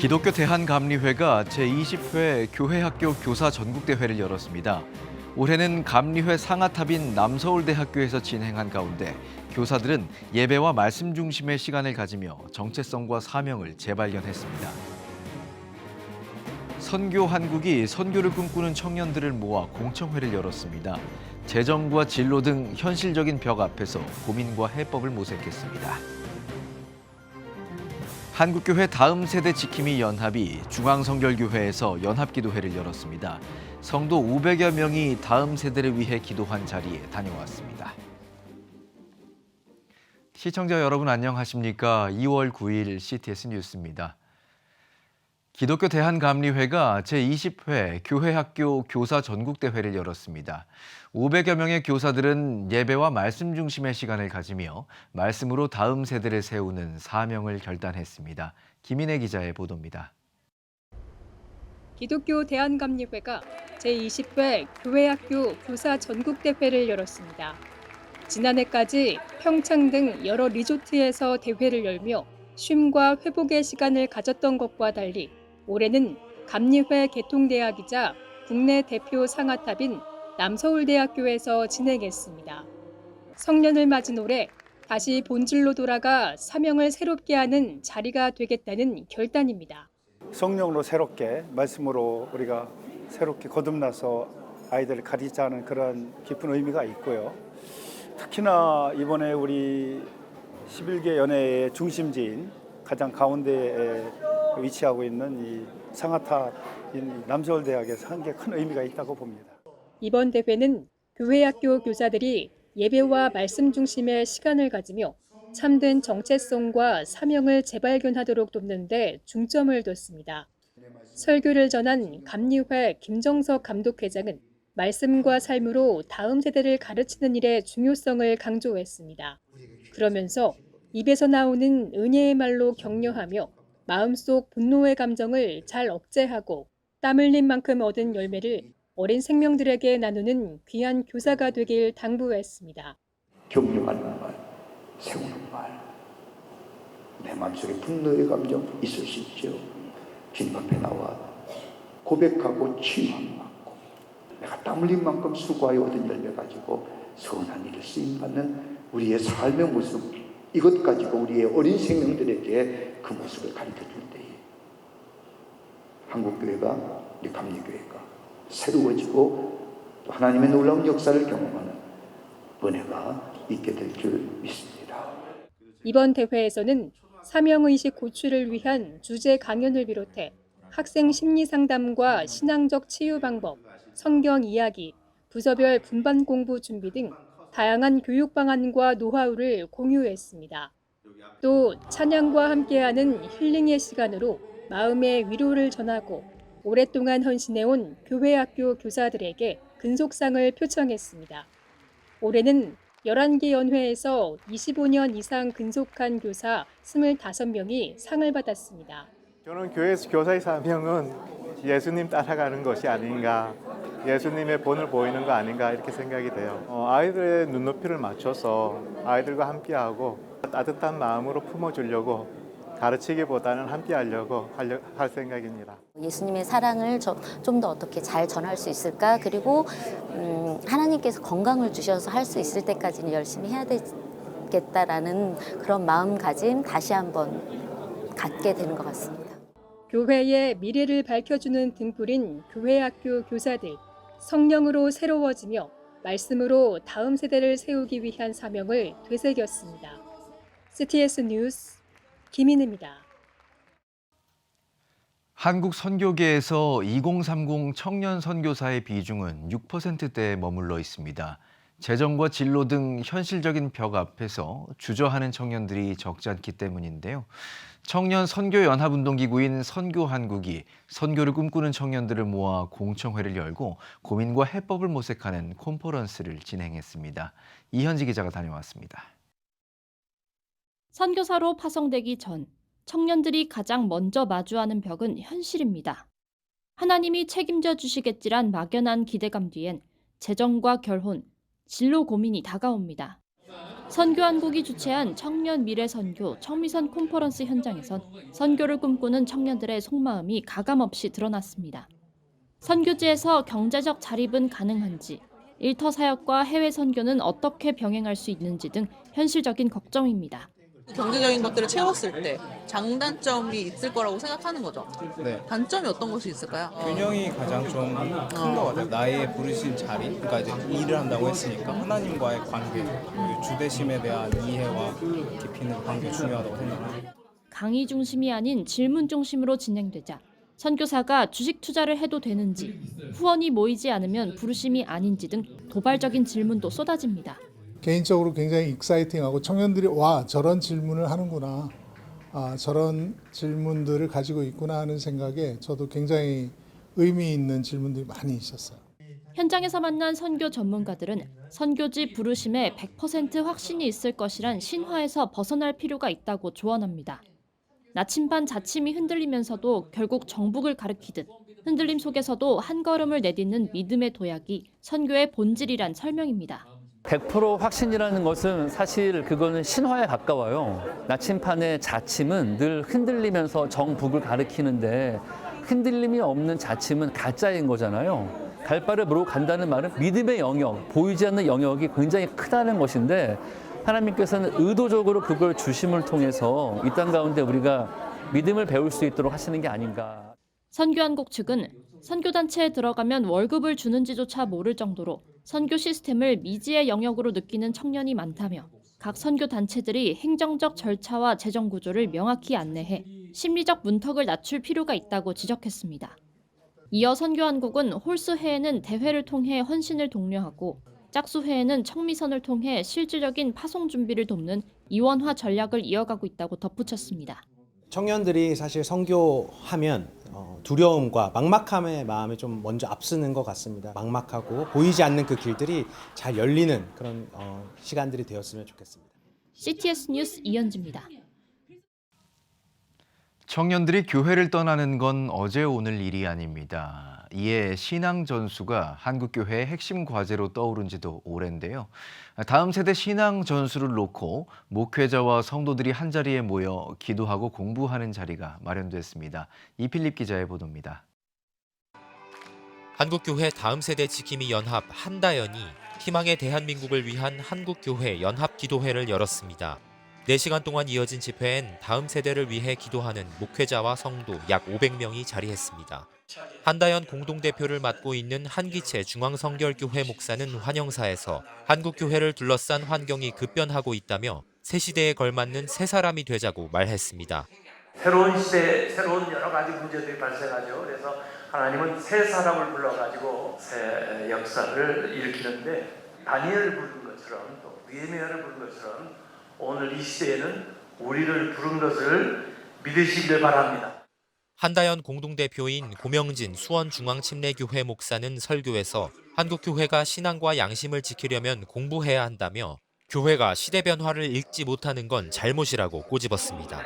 기독교 대한감리회가 제20회 교회학교 교사 전국대회를 열었습니다. 올해는 감리회 상하탑인 남서울대학교에서 진행한 가운데 교사들은 예배와 말씀 중심의 시간을 가지며 정체성과 사명을 재발견했습니다. 선교 한국이 선교를 꿈꾸는 청년들을 모아 공청회를 열었습니다. 재정과 진로 등 현실적인 벽 앞에서 고민과 해법을 모색했습니다. 한국교회 다음 세대 지킴이 연합이 중앙성결교회에서 연합기도회를 열었습니다. 성도 500여 명이 다음 세대를 위해 기도한 자리에 다녀왔습니다. 시청자 여러분 안녕하십니까? 2월 9일 CTS 뉴스입니다. 기독교 대한감리회가 제20회 교회학교 교사 전국대회를 열었습니다. 500여 명의 교사들은 예배와 말씀 중심의 시간을 가지며 말씀으로 다음 세대를 세우는 사명을 결단했습니다. 김인혜 기자의 보도입니다. 기독교 대한감리회가 제20회 교회학교 교사 전국대회를 열었습니다. 지난해까지 평창 등 여러 리조트에서 대회를 열며 쉼과 회복의 시간을 가졌던 것과 달리 올해는 감리회 개통대학이자 국내 대표 상하탑인 남서울대학교에서 진행했습니다. 성년을 맞은 올해 다시 본질로 돌아가 사명을 새롭게 하는 자리가 되겠다는 결단입니다. 성령으로 새롭게 말씀으로 우리가 새롭게 거듭나서 아이들을 가르치자는 그런 깊은 의미가 있고요. 특히나 이번에 우리 11개 연회의 중심지인 가장 가운데에 위치하고 있는 이 상하탑인 남서울대학에서 한 게 큰 의미가 있다고 봅니다. 이번 대회는 교회학교 교사들이 예배와 말씀 중심의 시간을 가지며 참된 정체성과 사명을 재발견하도록 돕는 데 중점을 뒀습니다. 설교를 전한 감리회 김정석 감독회장은 말씀과 삶으로 다음 세대를 가르치는 일의 중요성을 강조했습니다. 그러면서 입에서 나오는 은혜의 말로 격려하며 마음속 분노의 감정을 잘 억제하고 땀 흘린 만큼 얻은 열매를 어린 생명들에게 나누는 귀한 교사가 되길 당부했습니다. 격려하는 말, 세우는 말, 내 마음속에 분노의 감정 있을 수 있죠. 주님 앞에 나와 고백하고 치유받고 내가 땀 흘린 만큼 수고하여 얻은 열매 가지고 선한 일을 쓰임받는 우리의 삶의 모습, 이것 가지고 우리의 어린 생명들에게 그 모습을 가르쳐줄 때에 한국교회가, 우리 감리교회가 새로워지고 또 하나님의 놀라운 역사를 경험하는 은혜가 있게 될 줄 믿습니다. 이번 대회에서는 사명의식 고취를 위한 주제 강연을 비롯해 학생 심리 상담과 신앙적 치유 방법, 성경 이야기, 부서별 분반 공부 준비 등 다양한 교육 방안과 노하우를 공유했습니다. 또 찬양과 함께하는 힐링의 시간으로 마음의 위로를 전하고 오랫동안 헌신해온 교회학교 교사들에게 근속상을 표창했습니다. 올해는 11개 연회에서 25년 이상 근속한 교사 25명이 상을 받았습니다. 저는 교회에서 교사의 사명은 예수님 따라가는 것이 아닌가, 예수님의 본을 보이는 거 아닌가 이렇게 생각이 돼요. 아이들의 눈높이를 맞춰서 아이들과 함께하고 따뜻한 마음으로 품어주려고 가르치기보다는 함께하려고 할 생각입니다. 예수님의 사랑을 좀 더 어떻게 잘 전할 수 있을까? 그리고 하나님께서 건강을 주셔서 할 수 있을 때까지는 열심히 해야 되겠다라는 그런 마음가짐 다시 한번 갖게 되는 것 같습니다. 교회의 미래를 밝혀주는 등불인 교회학교 교사들, 성령으로 새로워지며 말씀으로 다음 세대를 세우기 위한 사명을 되새겼습니다. CTS 뉴스 김인혜입니다. 한국 선교계에서 2030 청년 선교사의 비중은 6%대에 머물러 있습니다. 재정과 진로 등 현실적인 벽 앞에서 주저하는 청년들이 적지 않기 때문인데요. 청년 선교연합운동기구인 선교한국이 선교를 꿈꾸는 청년들을 모아 공청회를 열고 고민과 해법을 모색하는 컨퍼런스를 진행했습니다. 이현지 기자가 다녀왔습니다. 선교사로 파송되기 전 청년들이 가장 먼저 마주하는 벽은 현실입니다. 하나님이 책임져 주시겠지란 막연한 기대감 뒤엔 재정과 결혼, 진로 고민이 다가옵니다. 선교한국이 주최한 청년 미래 선교 청미선 콘퍼런스 현장에선 선교를 꿈꾸는 청년들의 속마음이 가감없이 드러났습니다. 선교지에서 경제적 자립은 가능한지, 일터 사역과 해외 선교는 어떻게 병행할 수 있는지 등 현실적인 걱정입니다. 경제적인 것들을 채웠을 때 장단점이 있을 거라고 생각하는 거죠. 네. 단점이 어떤 것이 있을까요? 균형이 가장 좀 큰 것 같아요. 나의 부르신 자리, 그러니까 이제 일을 한다고 했으니까 하나님과의 관계, 그리고 주대심에 대한 이해와 깊이 있는 관계 중요하다고 생각합니다. 강의 중심이 아닌 질문 중심으로 진행되자 선교사가 주식 투자를 해도 되는지, 후원이 모이지 않으면 부르심이 아닌지 등 도발적인 질문도 쏟아집니다. 개인적으로 굉장히 익사이팅하고 청년들이 와 저런 질문을 하는구나, 저런 질문들을 가지고 있구나 하는 생각에 저도 굉장히 의미 있는 질문들이 많이 있었어요. 현장에서 만난 선교 전문가들은 선교지 부르심에 100% 확신이 있을 것이란 신화에서 벗어날 필요가 있다고 조언합니다. 나침반 자침이 흔들리면서도 결국 정북을 가리키듯 흔들림 속에서도 한 걸음을 내딛는 믿음의 도약이 선교의 본질이란 설명입니다. 100% 확신이라는 것은 사실 그거는 신화에 가까워요. 나침판의 자침은 늘 흔들리면서 정북을 가리키는데 흔들림이 없는 자침은 가짜인 거잖아요. 갈 바를 모르고 간다는 말은 믿음의 영역, 보이지 않는 영역이 굉장히 크다는 것인데 하나님께서는 의도적으로 그걸 주심을 통해서 이 땅 가운데 우리가 믿음을 배울 수 있도록 하시는 게 아닌가. 선교한국 측은 선교단체에 들어가면 월급을 주는지조차 모를 정도로 선교 시스템을 미지의 영역으로 느끼는 청년이 많다며 각 선교단체들이 행정적 절차와 재정 구조를 명확히 안내해 심리적 문턱을 낮출 필요가 있다고 지적했습니다. 이어 선교한국은 홀수회에는 대회를 통해 헌신을 독려하고 짝수회에는 청미선을 통해 실질적인 파송 준비를 돕는 이원화 전략을 이어가고 있다고 덧붙였습니다. 청년들이 사실 선교하면 두려움과 막막함의 마음이 좀 먼저 앞서는 것 같습니다. 막막하고 보이지 않는 그 길들이 잘 열리는 그런 시간들이 되었으면 좋겠습니다. CTS 뉴스 이현주입니다. 청년들이 교회를 떠나는 건 어제 오늘 일이 아닙니다. 이에 신앙 전수가 한국교회의 핵심 과제로 떠오른 지도 오랜데요. 다음 세대 신앙 전수를 놓고 목회자와 성도들이 한자리에 모여 기도하고 공부하는 자리가 마련됐습니다. 이필립 기자의 보도입니다. 한국교회 다음 세대 지킴이 연합 한다연이 희망의 대한민국을 위한 한국교회 연합기도회를 열었습니다. 4시간 동안 이어진 집회엔 다음 세대를 위해 기도하는 목회자와 성도 약 500명이 자리했습니다. 한다연 공동대표를 맡고 있는 한기채 중앙성결교회 목사는 환영사에서 한국교회를 둘러싼 환경이 급변하고 있다며 새 시대에 걸맞는 새 사람이 되자고 말했습니다. 새로운 시대에 새로운 여러 가지 문제들이 발생하죠. 그래서 하나님은 새 사람을 불러가지고 새 역사를 일으키는데 다니엘을 부른 것처럼 또 느헤미야를 부른 것처럼 오늘 이 시대에는 우리를 부른 것을 믿으시길 바랍니다. 한다연 공동대표인 고명진 수원중앙침례교회 목사는 설교에서 한국교회가 신앙과 양심을 지키려면 공부해야 한다며 교회가 시대 변화를 읽지 못하는 건 잘못이라고 꼬집었습니다.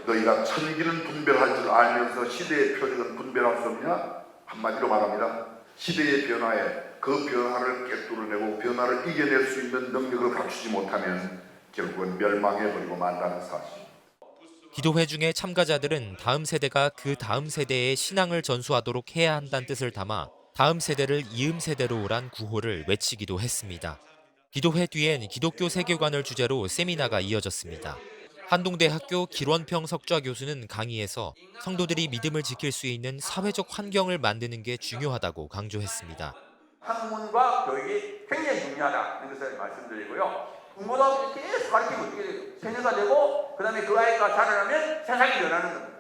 너희가 천기는 분별할 줄 알면서 시대의 표적은 분별할 수 없냐? 한마디로 말합니다. 시대의 변화에 그 변화를 꿰뚫어내고 변화를 이겨낼 수 있는 능력을 갖추지 못하면 결국은 멸망해버리고 만다는 사실. 기도회 중에 참가자들은 다음 세대가 그 다음 세대의 신앙을 전수하도록 해야 한다는 뜻을 담아 다음 세대를 이음 세대로 오란 구호를 외치기도 했습니다. 기도회 뒤엔 기독교 세계관을 주제로 세미나가 이어졌습니다. 한동대학교 길원평 석좌 교수는 강의에서 성도들이 믿음을 지킬 수 있는 사회적 환경을 만드는 게 중요하다고 강조했습니다. 학문과 교육이 굉장히 중요하다는 것을 말씀드리고요. 부모도 계속 가르치고 어떻게 돼요? 세뇌가 되고 그다음에 그 아이가 자라나면 세상이 변하는 겁니다.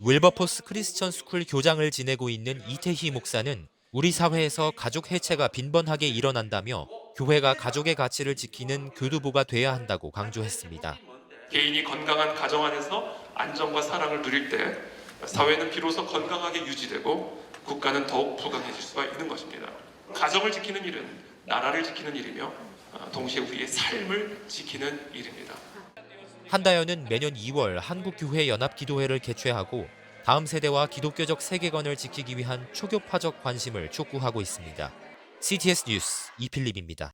윌버포스 크리스천 스쿨 교장을 지내고 있는 이태희 목사는 우리 사회에서 가족 해체가 빈번하게 일어난다며 교회가 가족의 가치를 지키는 교두보가 돼야 한다고 강조했습니다. 개인이 건강한 가정 안에서 안정과 사랑을 누릴 때 사회는 비로소 건강하게 유지되고 국가는 더욱 부강해질 수가 있는 것입니다. 가정을 지키는 일은 나라를 지키는 일이며 동시에 우리의 삶을 지키는 일입니다. 한다연은 매년 2월 한국교회 연합기도회를 개최하고 다음 세대와 기독교적 세계관을 지키기 위한 초교파적 관심을 촉구하고 있습니다. CTS 뉴스 이필립입니다.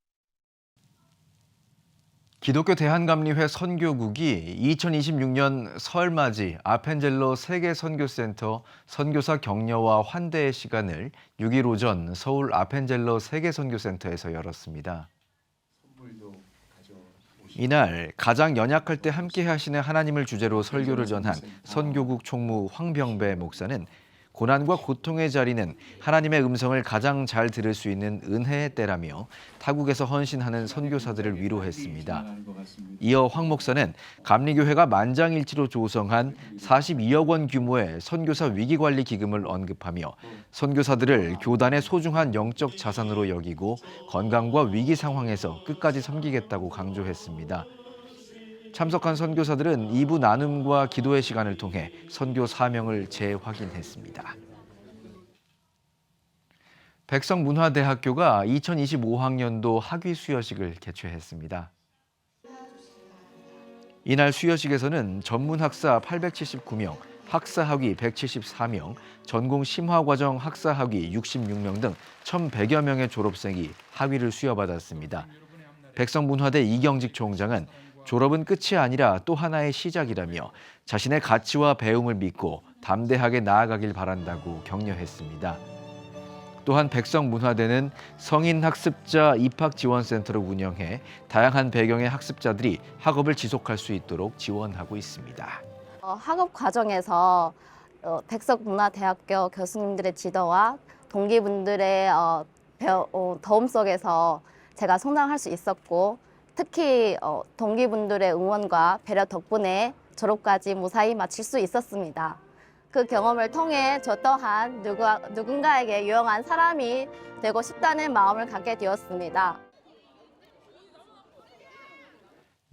기독교 대한감리회 선교국이 2026년 설맞이 아펜젤러 세계선교센터 선교사 격려와 환대의 시간을 6일 오전 서울 아펜젤러 세계선교센터에서 열었습니다. 이날 가장 연약할 때 함께 하시는 하나님을 주제로 설교를 전한 선교국 총무 황병배 목사는 고난과 고통의 자리는 하나님의 음성을 가장 잘 들을 수 있는 은혜의 때라며 타국에서 헌신하는 선교사들을 위로했습니다. 이어 황 목사는 감리교회가 만장일치로 조성한 42억 원 규모의 선교사 위기관리 기금을 언급하며 선교사들을 교단의 소중한 영적 자산으로 여기고 건강과 위기 상황에서 끝까지 섬기겠다고 강조했습니다. 참석한 선교사들은 2부 나눔과 기도의 시간을 통해 선교 사명을 재확인했습니다. 백석문화대학교가 2025학년도 학위 수여식을 개최했습니다. 이날 수여식에서는 전문학사 879명, 학사학위 174명, 전공 심화과정 학사학위 66명 등 1,100여 명의 졸업생이 학위를 수여받았습니다. 백석문화대 이경직 총장은 졸업은 끝이 아니라 또 하나의 시작이라며 자신의 가치와 배움을 믿고 담대하게 나아가길 바란다고 격려했습니다. 또한 백석문화대는 성인학습자 입학지원센터를 운영해 다양한 배경의 학습자들이 학업을 지속할 수 있도록 지원하고 있습니다. 학업 과정에서 백석문화대학교 교수님들의 지도와 동기분들의 도움 속에서 제가 성장할 수 있었고 특히 동기분들의 응원과 배려 덕분에 졸업까지 무사히 마칠 수 있었습니다. 그 경험을 통해 저 또한 누군가에게 유용한 사람이 되고 싶다는 마음을 갖게 되었습니다.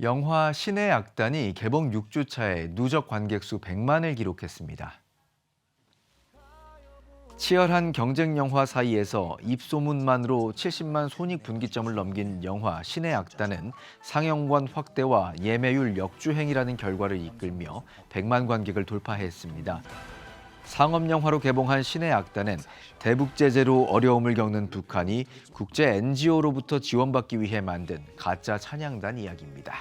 영화 신의 악단이 개봉 6주차에 누적 관객 수 100만을 기록했습니다. 치열한 경쟁 영화 사이에서 입소문만으로 70만 손익분기점을 넘긴 영화 신의 악단은 상영관 확대와 예매율 역주행이라는 결과를 이끌며 100만 관객을 돌파했습니다. 상업영화로 개봉한 신의 악단은 대북 제재로 어려움을 겪는 북한이 국제 NGO로부터 지원받기 위해 만든 가짜 찬양단 이야기입니다.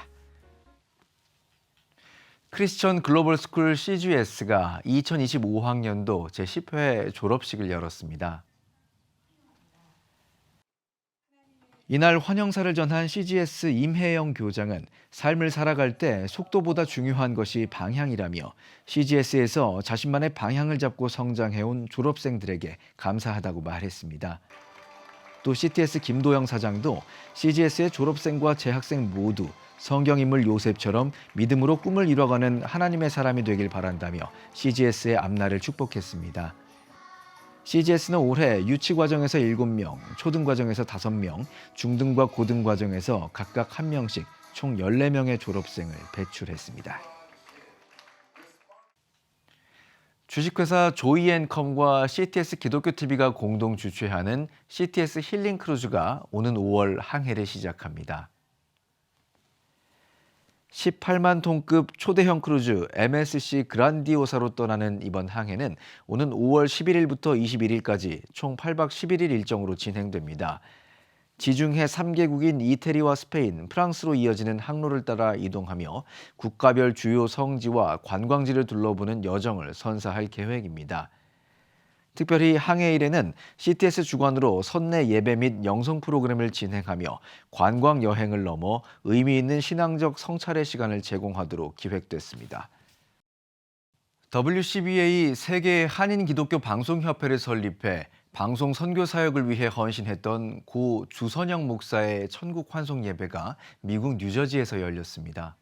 크리스천 글로벌 스쿨 CGS가 2025학년도 제10회 졸업식을 열었습니다. 이날 환영사를 전한 CGS 임혜영 교장은 삶을 살아갈 때 속도보다 중요한 것이 방향이라며 CGS에서 자신만의 방향을 잡고 성장해온 졸업생들에게 감사하다고 말했습니다. 또 CTS 김도영 사장도 CGS의 졸업생과 재학생 모두 성경인물 요셉처럼 믿음으로 꿈을 이뤄가는 하나님의 사람이 되길 바란다며 CGS의 앞날을 축복했습니다. CGS는 올해 유치과정에서 7명, 초등과정에서 5명, 중등과 고등과정에서 각각 1명씩 총 14명의 졸업생을 배출했습니다. 주식회사 조이앤컴과 CTS 기독교TV가 공동 주최하는 CTS 힐링 크루즈가 오는 5월 항해를 시작합니다. 18만 톤급 초대형 크루즈 MSC 그란디오사로 떠나는 이번 항해는 오는 5월 11일부터 21일까지 총 8박 11일 일정으로 진행됩니다. 지중해 3개국인 이태리와 스페인, 프랑스로 이어지는 항로를 따라 이동하며 국가별 주요 성지와 관광지를 둘러보는 여정을 선사할 계획입니다. 특별히 항해일에는 CTS 주관으로 선내 예배 및 영성 프로그램을 진행하며 관광 여행을 넘어 의미 있는 신앙적 성찰의 시간을 제공하도록 기획됐습니다. WCBA 세계 한인 기독교 방송협회를 설립해 방송 선교 사역을 위해 헌신했던 고 주선영 목사의 천국 환송 예배가 미국 뉴저지에서 열렸습니다.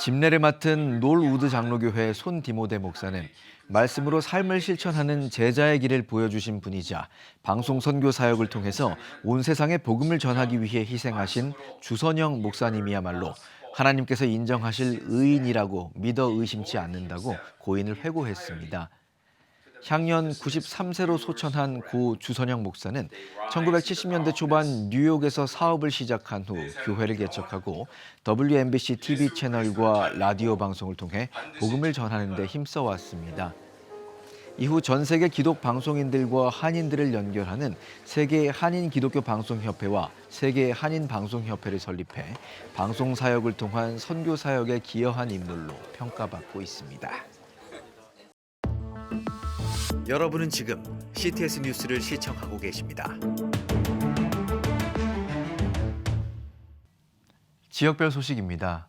집례를 맡은 놀우드 장로교회 손디모데 목사는 말씀으로 삶을 실천하는 제자의 길을 보여주신 분이자 방송 선교 사역을 통해서 온 세상에 복음을 전하기 위해 희생하신 주선영 목사님이야말로 하나님께서 인정하실 의인이라고 믿어 의심치 않는다고 고인을 회고했습니다. 향년 93세로 소천한 고 주선영 목사는 1970년대 초반 뉴욕에서 사업을 시작한 후 교회를 개척하고 WNBC TV 채널과 라디오 방송을 통해 복음을 전하는 데 힘써왔습니다. 이후 전 세계 기독 방송인들과 한인들을 연결하는 세계 한인 기독교 방송협회와 세계 한인 방송협회를 설립해 방송 사역을 통한 선교 사역에 기여한 인물로 평가받고 있습니다. 여러분은 지금 CTS 뉴스를 시청하고 계십니다. 지역별 소식입니다.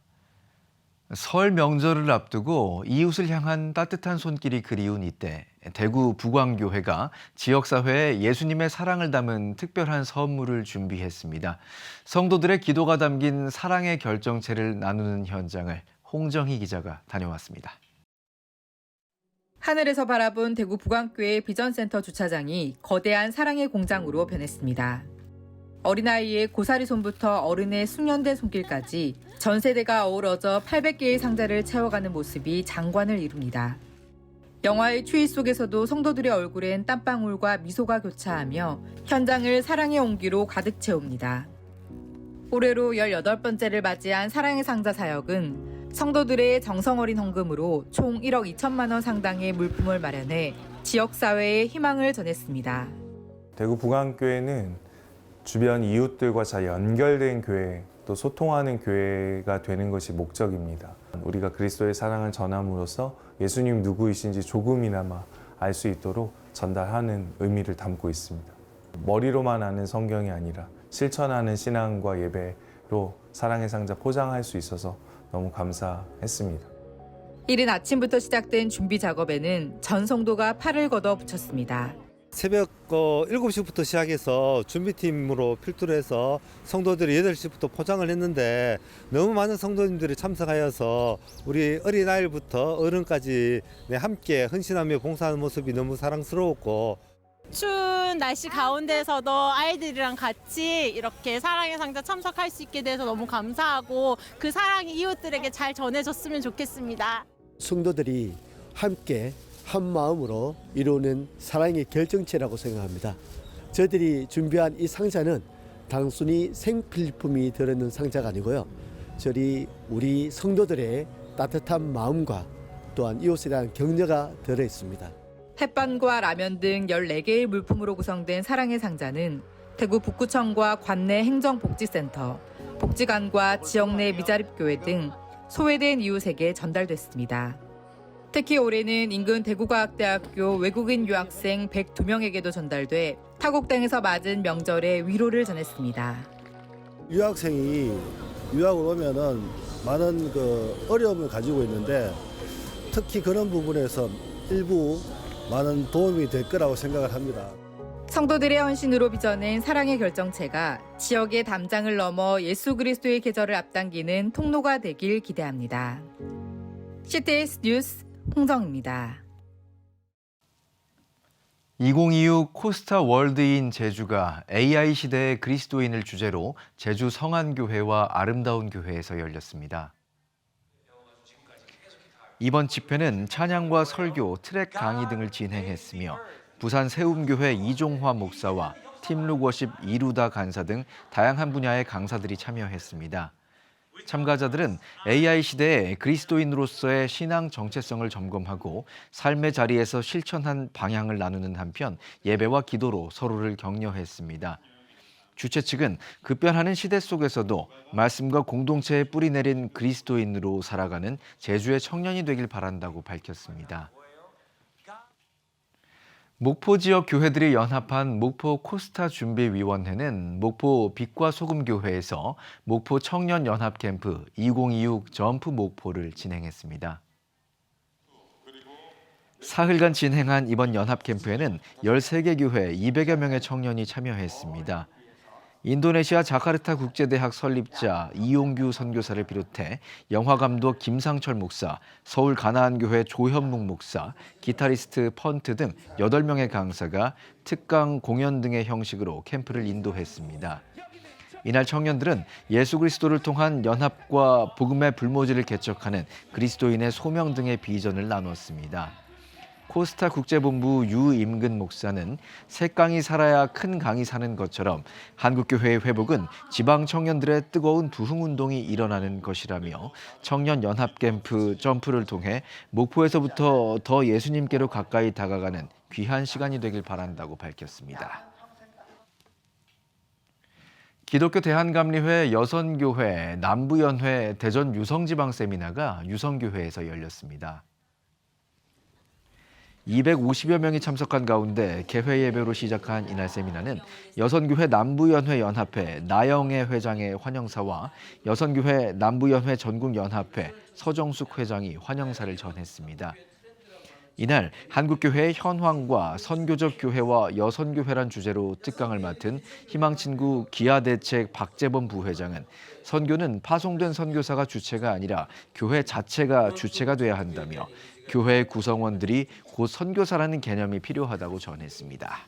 설 명절을 앞두고 이웃을 향한 따뜻한 손길이 그리운 이때 대구 북왕교회가 지역사회에 예수님의 사랑을 담은 특별한 선물을 준비했습니다. 성도들의 기도가 담긴 사랑의 결정체를 나누는 현장을 홍정희 기자가 다녀왔습니다. 하늘에서 바라본 대구 북왕교회 비전센터 주차장이 거대한 사랑의 공장으로 변했습니다. 어린아이의 고사리 손부터 어른의 숙련된 손길까지 전 세대가 어우러져 800개의 상자를 채워가는 모습이 장관을 이룹니다. 영화의 추위 속에서도 성도들의 얼굴엔 땀방울과 미소가 교차하며 현장을 사랑의 온기로 가득 채웁니다. 올해로 18번째를 맞이한 사랑의 상자 사역은 성도들의 정성 어린 헌금으로 총 1억 2천만 원 상당의 물품을 마련해 지역사회에 희망을 전했습니다. 대구 북왕교회는 주변 이웃들과 잘 연결된 교회, 또 소통하는 교회가 되는 것이 목적입니다. 우리가 그리스도의 사랑을 전함으로써 예수님 누구이신지 조금이나마 알 수 있도록 전달하는 의미를 담고 있습니다. 머리로만 아는 성경이 아니라 실천하는 신앙과 예배로 사랑의 상자 포장할 수 있어서 너무 감사했습니다. 이른 아침부터 시작된 준비 작업에는 전 성도가 팔을 걷어 붙였습니다. 새벽 7시부터 시작해서 준비팀으로 필두로 해서 성도들이 8시부터 포장을 했는데 너무 많은 성도님들이 참석하여서 우리 어린아이부터 어른까지 함께 헌신하며 봉사하는 모습이 너무 사랑스러웠고, 추운 날씨 가운데서도 아이들이랑 같이 이렇게 사랑의 상자 참석할 수 있게 돼서 너무 감사하고 그 사랑이 이웃들에게 잘 전해졌으면 좋겠습니다. 성도들이 함께 한 마음으로 이루는 사랑의 결정체라고 생각합니다. 저희들이 준비한 이 상자는 단순히 생필품이 들어있는 상자가 아니고요. 저희 우리 성도들의 따뜻한 마음과 또한 이웃에 대한 격려가 들어있습니다. 햇반과 라면 등 14개의 물품으로 구성된 사랑의 상자는 대구 북구청과 관내 행정복지센터, 복지관과 지역 내 미자립교회 등 소외된 이웃에게 전달됐습니다. 특히 올해는 인근 대구과학대학교 외국인 유학생 102명에게도 전달돼 타국 땅에서 맞은 명절에 위로를 전했습니다. 유학생이 유학을 오면은 많은 어려움을 가지고 있는데 특히 그런 부분에서 일부 많은 도움이 될 거라고 생각을 합니다. 성도들의 헌신으로 빚어낸 사랑의 결정체가 지역의 담장을 넘어 예수 그리스도의 계절을 앞당기는 통로가 되길 기대합니다. CTS 뉴스 홍정입니다. 2026 코스타 월드인 제주가 AI 시대의 그리스도인을 주제로 제주 성안교회와 아름다운 교회에서 열렸습니다. 이번 집회는 찬양과 설교, 트랙 강의 등을 진행했으며 부산 세움교회 이종화 목사와 팀룩워십 이루다 간사 등 다양한 분야의 강사들이 참여했습니다. 참가자들은 AI 시대에 그리스도인으로서의 신앙 정체성을 점검하고 삶의 자리에서 실천한 방향을 나누는 한편 예배와 기도로 서로를 격려했습니다. 주최 측은 급변하는 시대 속에서도 말씀과 공동체에 뿌리내린 그리스도인으로 살아가는 제주의 청년이 되길 바란다고 밝혔습니다. 목포 지역 교회들이 연합한 목포 코스타 준비위원회는 목포 빛과 소금 교회에서 목포 청년 연합 캠프 2026 점프 목포를 진행했습니다. 사흘간 진행한 이번 연합 캠프에는 13개 교회 200여 명의 청년이 참여했습니다. 인도네시아 자카르타 국제대학 설립자 이용규 선교사를 비롯해 영화감독 김상철 목사, 서울 가나안교회 조현묵 목사, 기타리스트 펀트 등 8명의 강사가 특강 공연 등의 형식으로 캠프를 인도했습니다. 이날 청년들은 예수 그리스도를 통한 연합과 복음의 불모지를 개척하는 그리스도인의 소명 등의 비전을 나눴습니다. 코스타 국제본부 유임근 목사는 새강이 살아야 큰 강이 사는 것처럼 한국교회의 회복은 지방 청년들의 뜨거운 부흥운동이 일어나는 것이라며 청년 연합 캠프 점프를 통해 목포에서부터 더 예수님께로 가까이 다가가는 귀한 시간이 되길 바란다고 밝혔습니다. 기독교 대한감리회 여선교회 남부연회 대전 유성지방 세미나가 유성교회에서 열렸습니다. 250여 명이 참석한 가운데 개회 예배로 시작한 이날 세미나는 여선교회 남부연회 연합회 나영애 회장의 환영사와 여선교회 남부연회 전국연합회 서정숙 회장이 환영사를 전했습니다. 이날 한국교회의 현황과 선교적 교회와 여선교회란 주제로 특강을 맡은 희망친구 기아대책 박재범 부회장은 선교는 파송된 선교사가 주체가 아니라 교회 자체가 주체가 돼야 한다며 교회 구성원들이 곧 선교사라는 개념이 필요하다고 전했습니다.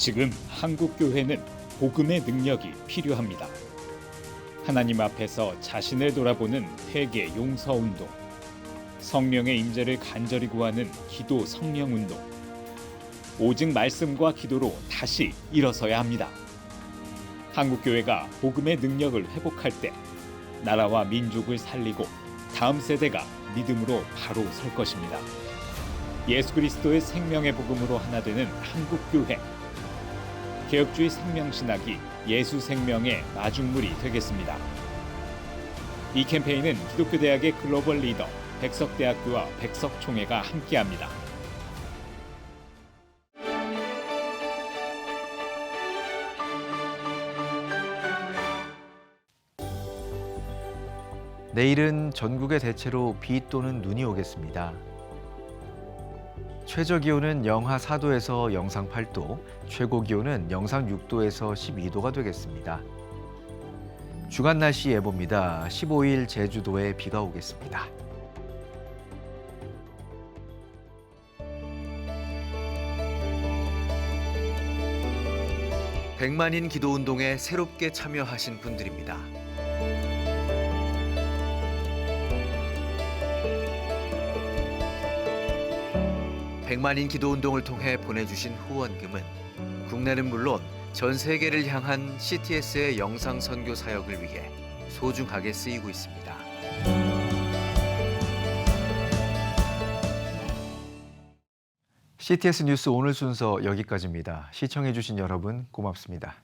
지금 한국교회는 복음의 능력이 필요합니다. 하나님 앞에서 자신을 돌아보는 회개 용서운동, 성령의 임재를 간절히 구하는 기도 성령운동, 오직 말씀과 기도로 다시 일어서야 합니다. 한국교회가 복음의 능력을 회복할 때 나라와 민족을 살리고 다음 세대가 믿음으로 바로 설 것입니다. 예수 그리스도의 생명의 복음으로 하나 되는 한국교회. 개혁주의 생명신학이 예수 생명의 마중물이 되겠습니다. 이 캠페인은 기독교대학의 글로벌 리더 백석대학교와 백석총회가 함께합니다. 내일은 전국에 대체로 비 또는 눈이 오겠습니다. 최저 기온은 영하 4도에서 영상 8도, 최고 기온은 영상 6도에서 12도가 되겠습니다. 주간 날씨 예보입니다. 15일 제주도에 비가 오겠습니다. 백만인 기도운동에 새롭게 참여하신 분들입니다. 백만인 기도운동을 통해 보내주신 후원금은 국내는 물론 전 세계를 향한 CTS의 영상 선교 사역을 위해 소중하게 쓰이고 있습니다. CTS 뉴스 오늘 순서 여기까지입니다. 시청해주신 여러분 고맙습니다.